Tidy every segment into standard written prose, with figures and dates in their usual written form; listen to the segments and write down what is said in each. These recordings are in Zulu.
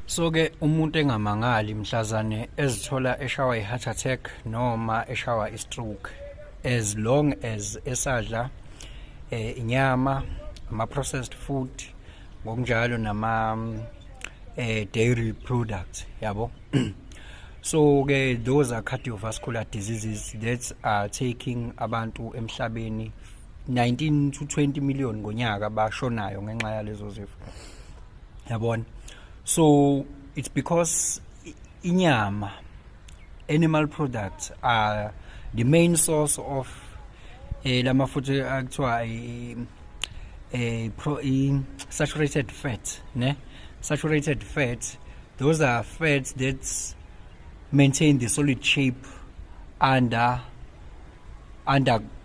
So-ke umuntu engamangali mhlazane ezithola eshawa i-heart attack noma eshawa i-stroke, as long as esadla inyama, ama-processed food, ngokunjalo dairy products, yabo. So-ke those are cardiovascular diseases that are taking abantu emhlabeni 19 to 20 million ngonyaka bashonayo ngenxa yalezo zifo, yabona. So it's because inyama, animal products, are the main source of lamafutha akuthiwa saturated fat, ne? Saturated fat, those are fats that maintain the solid shape under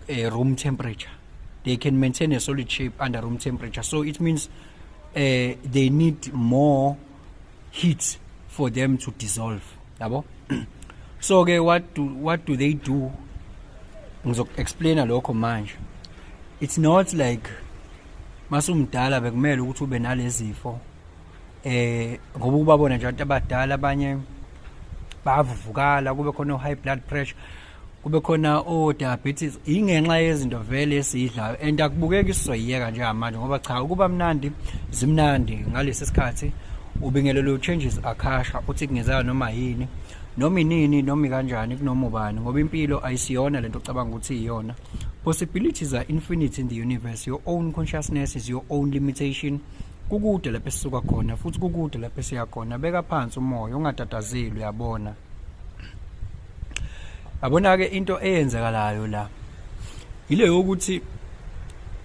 room temperature. They can maintain a solid shape under room temperature. So it means they need more heat for them to dissolve, yabo. So okay, what do they do? Explain lokho manje. It's not like masumdala bekumele ukuthi ube nalezifo ngoba ubabona nje abantu abadala abanye bavuvukala, kube khona high blood pressure, kube khona diabetes, ingenxa yezinto vele esidlayo, and akubukeki sizoyiyeka nje manje ngoba cha ukuba mnandi zimnandi ngalesi sikhathi ubingelelo changes akhasha uthi kungezala noma yini noma inini noma kanjani kunoma ubani, ngoba impilo ayisiyona lento ocabanga ukuthi iyona. Possibilities are infinite in the universe. Your own consciousness is your own limitation. Kukude lapho sisuka khona futhi kukude lapho siya khona. Beka phansi umoya ungatatazeli, uyabona. Abona ke into eyenzakalayo la ile yokuthi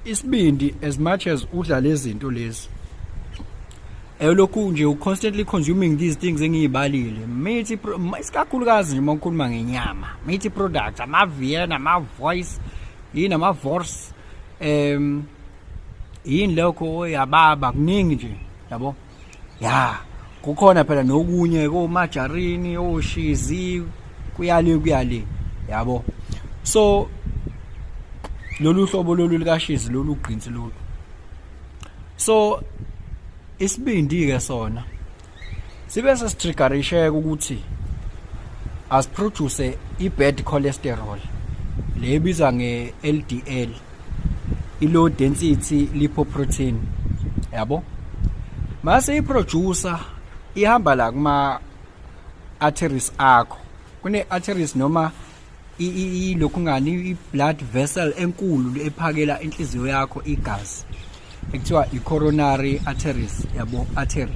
isibindi, as much as udla lezi zinto lezi, lokhu nje constantly consuming these things engiyibalile, mithi isikakhulukazi nje makukhuluma ngenyama, mithi products, ama-VN, ama-voice, yini ama-vorce, yini lokho yababa kuningi nje, yabo. Ya kukhona phela nokunye komajarini, oshizi, kuyali, yabo. So lolu hlobo lolu likashizi lolu ugqinsi lolu, so isibindi ke sona sibe sesitriggerisheka ukuthi asiproduce i-bad cholesterol le biza nge-LDL, i-low density lipoprotein, yabo. Mase iproducer ihamba la kuma arteries akho, kune arteries noma lokhu ngani i-blood vessel enkulu ephakela inhliziyo yakho igazi ekuthiwa i-coronary arteries, yabo, artery.